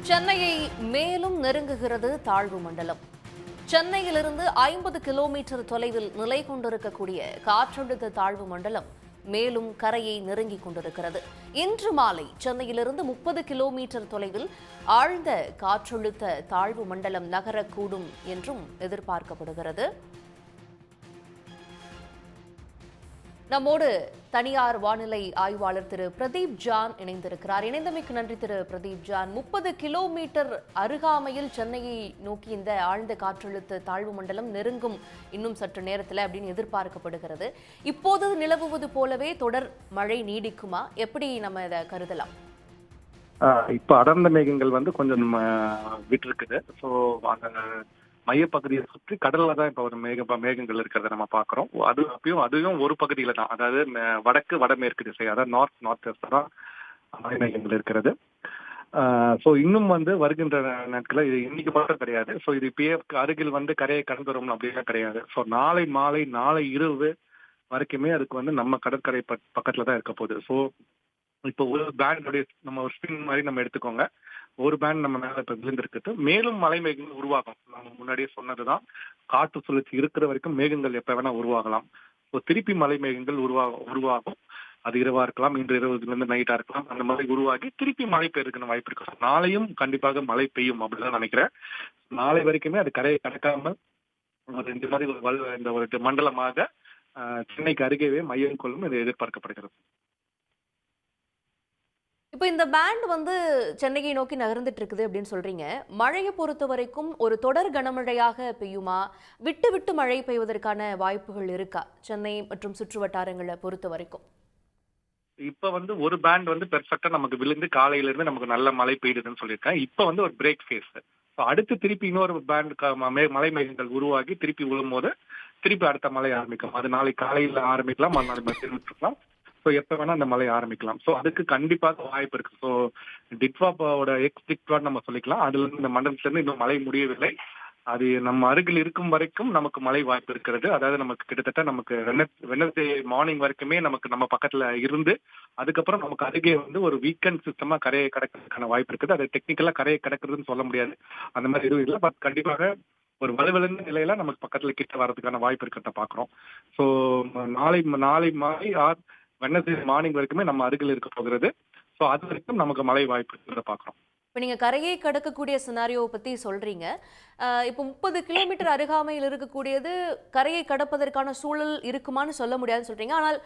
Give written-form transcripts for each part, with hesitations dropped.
சென்னையை மேலும் நெருங்குகிறது தாழ்வு மண்டலம். சென்னையிலிருந்து 50 கிலோமீட்டர் தொலைவில் நிலை கொண்டிருக்கக்கூடிய காற்றழுத்த தாழ்வு மண்டலம் மேலும் கரையை நெருங்கிக் கொண்டிருக்கிறது. இன்று மாலை சென்னையிலிருந்து 30 கிலோமீட்டர் தொலைவில் ஆழ்ந்த காற்றழுத்த தாழ்வு மண்டலம் நகரக்கூடும் என்றும் எதிர்பார்க்கப்படுகிறது. நம்மோடு தனியார் வானிலை ஆய்வாளர் திரு பிரதீப் ஜான் இணைந்திருக்கிறார். இணைந்தமைக்கு நன்றி திரு பிரதீப் ஜான். 30 கிலோமீட்டர் அருகாமையில் சென்னையை நோக்கி இந்த ஆழ்ந்த காற்றழுத்த தாழ்வு மண்டலம் நெருங்கும் இன்னும் சற்று நேரத்தில் அப்படின்னு எதிர்பார்க்கப்படுகிறது. இப்போது நிலவுவது போலவே தொடர் மழை நீடிக்குமா? எப்படி நம்ம இதை கருதலாம்? இப்ப அடர்ந்த மேகங்கள் கொஞ்சம் விட்டு இருக்குது. ஸோ அந்த மையப்பகுதியை சுற்றி கடல்ல தான் இப்ப ஒரு மேகங்கள் இருக்கிறத நம்ம பாக்குறோம். அதுவும் ஒரு பகுதியில தான், அதாவது வடக்கு வடமேற்கு திசை, அதாவது நார்த் வெஸ்ட் தான் மழை மேகங்கள் இருக்கிறது. ஸோ இன்னும் வருகின்ற நாட்களில் இது இன்னைக்கு மட்டும் கிடையாது. ஸோ இது இப்பயே அருகில் கரையை கடந்து வரும் அப்படிலாம் கிடையாது. ஸோ நாளை மாலை நாளை இரவு வரைக்குமே அதுக்கு நம்ம கடற்கரை பக்கத்துல தான் இருக்க போகுது. ஸோ இப்போ ஒரு பேண்டுடைய நம்ம ஒரு ஸ்பின் மாதிரி நம்ம எடுத்துக்கோங்க. ஒரு பேண்ட் நம்ம மேல இப்ப விழுந்திருக்குது. மேலும் மலை மேகங்கள் உருவாகும். நம்ம முன்னாடியே சொன்னதுதான், காற்று சுழற்சி இருக்கிற வரைக்கும் மேகங்கள் எப்ப வேணா உருவாகலாம். ஸோ திருப்பி மலை மேகங்கள் உருவாகும். அது இரவா இருக்கலாம், இன்று இரவுல நைட்டா இருக்கலாம். அந்த மாதிரி உருவாகி திருப்பி மழை பெய்யறதுக்கு வாய்ப்பு இருக்கு. நாளையும் கண்டிப்பாக மழை பெய்யும் அப்படிதான் நினைக்கிறேன். நாளை வரைக்குமே அது கரையை கடக்காமல் இந்த மாதிரி இந்த ஒரு மண்டலமாக சென்னைக்கு அருகேவே மையம் கொள்ளும் இது எதிர்பார்க்கப்படுகிறது. இப்போ இந்த பேண்ட் சென்னையை நோக்கி நகர்ந்துட்டு இருக்குது அப்படின்னு சொல்றீங்க. மழையை பொறுத்த வரைக்கும் ஒரு தொடர் கனமழையாக பெய்யுமா? விட்டு விட்டு மழை பெய்வதற்கான வாய்ப்புகள் இருக்கா சென்னை மற்றும் சுற்று வட்டாரங்களை பொறுத்த வரைக்கும்? இப்ப ஒரு பேண்ட் பெர்ஃபெக்டா நமக்கு விழுந்து காலையில இருந்து நமக்கு நல்ல மழை பெய்யுதுன்னு சொல்லியிருக்கேன். இப்ப ஒரு பிரேக் ஃபேஸ். அடுத்து திருப்பி இன்னொரு பேண்ட் மலை மேகங்கள் உருவாகி திருப்பி விழும்போது திருப்பி அடுத்த மழை ஆரம்பிக்கும். அது நாளை காலையில ஆரம்பிக்கலாம், மறுநாள் மத்தியம் விட்டுருக்கலாம். ஸோ எப்ப வேணா அந்த மழை ஆரம்பிக்கலாம். ஸோ அதுக்கு கண்டிப்பாக வாய்ப்பு இருக்கு. ஸோ டிட்வாவோட டிட்வா நம்ம சொல்லிக்கலாம். அதுல இருந்து இந்த மண்டலத்துல இருந்து இன்னும் மழை முடியவில்லை. அது நம்ம அருகில் இருக்கும் வரைக்கும் நமக்கு மழை வாய்ப்பு இருக்கிறது. அதாவது நமக்கு கிட்டத்தட்ட நமக்கு வெனஸ்டே மார்னிங் வரைக்குமே நம்ம பக்கத்துல இருந்து அதுக்கப்புறம் நமக்கு அருகே ஒரு வீக்கெண்ட் சிஸ்டமா கரையை கடக்கிறதுக்கான வாய்ப்பு இருக்குது. அது டெக்னிக்கலா கரையை கடக்கிறதுன்னு சொல்ல முடியாது, அந்த மாதிரி எதுவும் இல்லை. பட் கண்டிப்பாக ஒரு வலுவிழந்த நிலையில நமக்கு பக்கத்துல கிட்ட வர்றதுக்கான வாய்ப்பு இருக்கிறத பாக்குறோம். ஸோ நாளை மாலை வெனஸ்டே மார்னிங் வரைக்குமே நம்ம அருகில் இருக்க போகிறது. ஸோ அது வரைக்கும் நமக்கு மழை வாய்ப்பு இருக்கிறத பாக்குறோம். இப்போ நீங்க கரையை கடக்கக்கூடிய சினாரியோவை பத்தி சொல்றீங்க. இப்போ 30 கிலோமீட்டர் அருகாமையில் இருக்கக்கூடியது கரையை கடப்பதற்கான சூழல் இருக்குமான்னு சொல்ல முடியாதுன்னு சொல்றீங்க. ஆனால்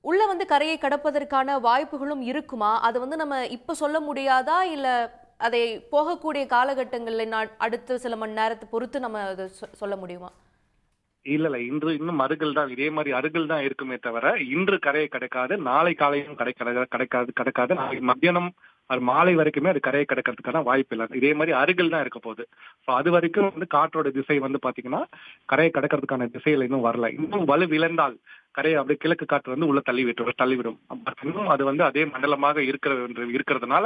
உள்ள கரையை கடப்பதற்கான வாய்ப்புகளும் இருக்குமா? அது நம்ம இப்ப சொல்ல முடியாதா? இல்ல அதை போகக்கூடிய காலகட்டங்களில் அடுத்த சில மணி நேரத்தை பொறுத்து நம்ம அதை சொல்ல முடியுமா? இல்ல இன்று இன்னும் அருகில் தான், இதே மாதிரி அருகில் தான் இருக்குமே தவிர இன்று கரையை கடக்காது, நாளை காலையும் கடக்காது. நாளை மத்தியானம் மாலை வரைக்குமே அது கரையை கடக்கிறதுக்கான வாய்ப்பு இல்லை. இதே மாதிரி அருகில் தான் இருக்க போகுது. ஸோ அது வரைக்கும் காற்றோட திசை பாத்தீங்கன்னா கரையை கடக்கிறதுக்கான திசையில இன்னும் வரல. இன்னும் வலு விழுந்தால் கரையை அப்படியே கிழக்கு காற்று உள்ள தள்ளிவிடும். இன்னும் அது அதே மண்டலமாக இருக்கிறதுனால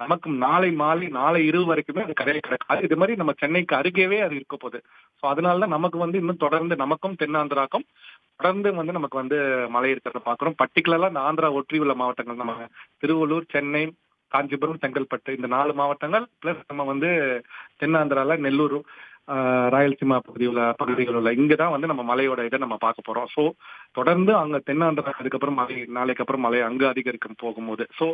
நமக்கு நாளை மாலை நாளை இரவு வரைக்குமே அது கரையை கடக்காது. இது மாதிரி நம்ம சென்னைக்கு அருகேவே அது இருக்க போகுது. ஸோ அதனாலதான் நமக்கு இன்னும் தொடர்ந்து நமக்கும் தென்னாந்திராக்கும் தொடர்ந்து நமக்கு மழை இருக்கிறத பாக்குறோம். பர்டிகுலரா இந்த ஆந்திரா ஒற்றி உள்ள மாவட்டங்கள், நம்ம திருவள்ளூர், சென்னை, காஞ்சிபுரம், செங்கல்பட்டு, இந்த 4 மாவட்டங்கள் பிளஸ் நம்ம தென்னாந்திரால நெல்லூர், ராயலசீமா பகுதிகள் உள்ள இங்கதான் நம்ம மழையோட இதை நம்ம பார்க்க போறோம். ஸோ தொடர்ந்து அங்க தென்னாந்திரா அதுக்கப்புறம் நாளைக்கு அப்புறம் மழை அங்க அதிகரிக்கும் போகும்போது, ஸோ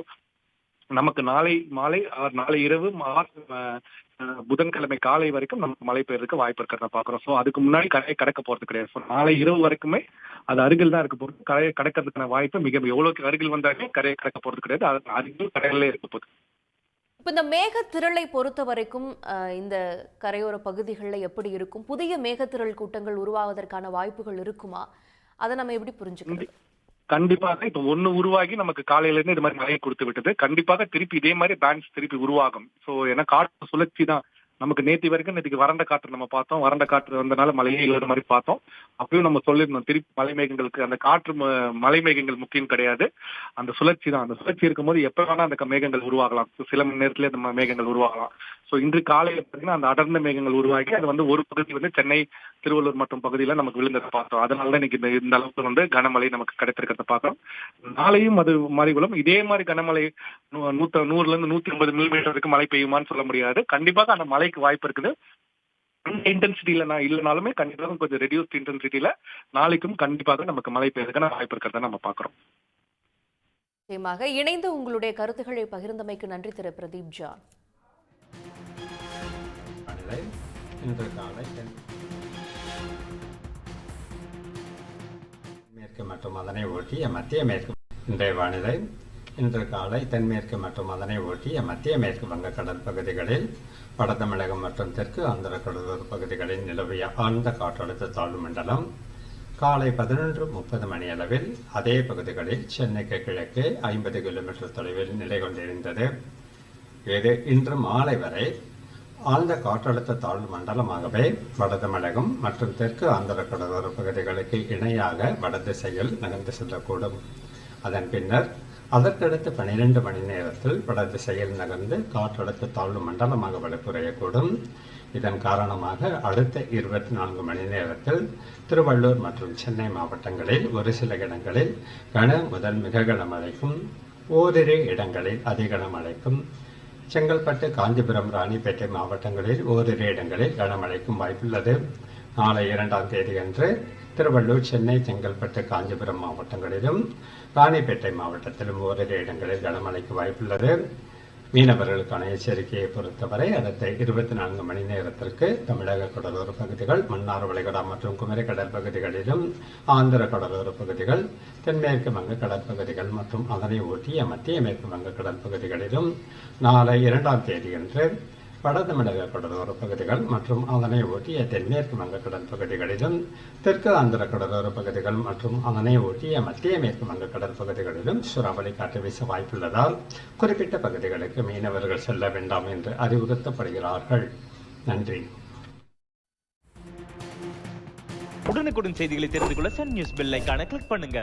நமக்கு நாளை மாலை நாளை இரவு புதன்கிழமை காலை வரைக்கும் நமக்கு மழை பெய்யறதுக்கு வாய்ப்பு இருக்கிறத பாக்குறோம். ஸோ அதுக்கு முன்னாடி கரையை கடக்க போறது கிடையாது. ஸோ நாளை இரவு வரைக்குமே அது அருகில் தான் இருக்க போகுது. கரையை கடக்கிறதுக்கான வாய்ப்பு எவ்வளவுக்கு அருகில் வந்தாலுமே கரையை கடக்க போறது கிடையாது. அது அருகில் கரையிலே இருக்க போகுது. இப்ப இந்த மேகத்திரளை பொறுத்த வரைக்கும் இந்த கரையோர பகுதிகளில் எப்படி இருக்கும்? புதிய மேகத்திரள் கூட்டங்கள் உருவாவதற்கான வாய்ப்புகள் இருக்குமா? அதை நம்ம எப்படி புரிஞ்சுக்கணும்? கண்டிப்பாக இப்ப ஒண்ணு உருவாகி நமக்கு காலையில இருந்து இது மாதிரி மழையை கொடுத்து விட்டது. கண்டிப்பாக திருப்பி இதே மாதிரி பேண்ட்ஸ் திருப்பி உருவாகும். சோ ஏன்னா காற்று சுழற்சி தான் நமக்கு நேத்தி வரைக்கும் நேற்றுக்கு வறண்ட காற்று நம்ம பார்த்தோம். வறண்ட காற்று வந்தனால மழையே இல்லாத மாதிரி பார்த்தோம். அப்பயும் நம்ம சொல்லியிருந்தோம், திருப்பி மலை மேகங்களுக்கு அந்த காற்று மலை மேகங்கள் முக்கியம் கிடையாது, அந்த சுழற்சி தான். அந்த சுழற்சி இருக்கும்போது எப்ப வேணா அந்த மேகங்கள் உருவாகலாம். சில மணி நேரத்திலே அந்த மேகங்கள் உருவாகலாம். சோ இன்று காலையில பார்த்தீங்கன்னா அந்த அடர்ந்த மேகங்கள் உருவாகி அது வந்து ஒரு பகுதி சென்னை, திருவள்ளூர் மற்றும் பகுதியில நமக்கு விழுந்ததை பார்த்தோம். அதனால தான் இன்னைக்கு இந்த அளவுக்கு கனமழை நமக்கு கிடைத்திருக்கிறத பார்த்தோம். நாளையும் அது மாறிவிடும். இதே மாதிரி கனமழை 100ல இருந்து 150 மில்லிமீட்டர் வரைக்கும் மழை பெய்யுமான்னு சொல்ல முடியாது. கண்டிப்பாக அந்த மழைக்கு வாய்ப்பு இருக்குது. இந்த இன்டென்சிட்டியில இல்லைனாலுமே கண்டிப்பாக கொஞ்சம் ரெடியூஸ்ட் இன்டென்சிட்டியில நாளைக்கும் கண்டிப்பாக நமக்கு மழை பெய்யறதுக்கான வாய்ப்பு இருக்கிறத நம்ம பாக்குறோம். நிச்சயமாக இணைந்து உங்களுடைய கருத்துக்களை பகிர்ந்தமைக்கு நன்றி திரு பிரதீப் ஜான். மேற்கு மற்றும் அதனை ஒட்டிய மத்திய மேற்கு இன்றைய வானிலை. இன்று காலை தென்மேற்கு மற்றும் அதனை ஒட்டிய மத்திய மேற்கு வங்கக்கடல் பகுதிகளில் வட தமிழகம் மற்றும் தெற்கு ஆந்திர கடலோர பகுதிகளில் நிலவிய ஆழ்ந்த காற்றழுத்த தாழ்வு மண்டலம் காலை 11:30 மணியளவில் அதே பகுதிகளில் சென்னைக்கு கிழக்கே 50 கிலோமீட்டர் தொலைவில் நிலை கொண்டிருந்தது. இது இன்று மாலை வரை ஆழ்ந்த காற்றழுத்த தாழ்வு மண்டலமாகவே வட தமிழகம் மற்றும் தெற்கு ஆந்திர கடலோர பகுதிகளுக்கு இணையாக வடதிசையில் நகர்ந்து செல்லக்கூடும். அதன் பின்னர் அதற்கடுத்து 12 மணி நேரத்தில் வடதிசையில் நகர்ந்து காற்றழுத்த தாழ்வு மண்டலமாக வலுக்குறையக்கூடும். இதன் காரணமாக அடுத்த 24 மணி நேரத்தில் திருவள்ளூர் மற்றும் சென்னை மாவட்டங்களில் ஒரு சில இடங்களில் கன முதல் மிக கனமழைக்கும், ஓரிரு இடங்களில் அதிகனமழைக்கும், செங்கல்பட்டு, காஞ்சிபுரம், ராணிப்பேட்டை மாவட்டங்களில் ஓரிரு இடங்களில் கனமழைக்கும் வாய்ப்புள்ளது. நாளை 2ஆம் தேதியன்று திருவள்ளூர், சென்னை, செங்கல்பட்டு, காஞ்சிபுரம் மாவட்டங்களிலும் ராணிப்பேட்டை மாவட்டத்திலும் ஓரிரு இடங்களில் கனமழைக்கு வாய்ப்புள்ளது. மீனவர்களுக்கான எச்சரிக்கையை பொறுத்தவரை அடுத்த 24 மணி நேரத்திற்கு தமிழக கடலோர பகுதிகள், மன்னார் வளைகுடா மற்றும் குமரி கடல் பகுதிகளிலும், ஆந்திர கடலோர பகுதிகள், தென்மேற்கு வங்க கடற்பகுதிகள் மற்றும் அதனை ஒட்டிய மத்திய மேற்கு வங்க கடல் பகுதிகளிலும், நாளை 2ஆம் தேதியன்று வட தமிழக கடலோர பகுதிகள் மற்றும் அதனை ஒட்டிய தென்மேற்கு வங்கக்கடல் பகுதிகளிலும், தெற்கு ஆந்திர கடலோர பகுதிகள் மற்றும் அதனை ஒட்டிய மத்திய மேற்கு வங்கக்கடல் பகுதிகளிலும் சூறாவளி காற்று வீச வாய்ப்புள்ளதால் குறிப்பிட்ட பகுதிகளுக்கு மீனவர்கள் செல்ல வேண்டாம் என்று அறிவுறுத்தப்படுகிறார்கள். நன்றி. உடனுக்குடன் செய்திகளை தெரிந்து கொள்ள சன் நியூஸ் பெல் ஐகானை கிளிக் பண்ணுங்க.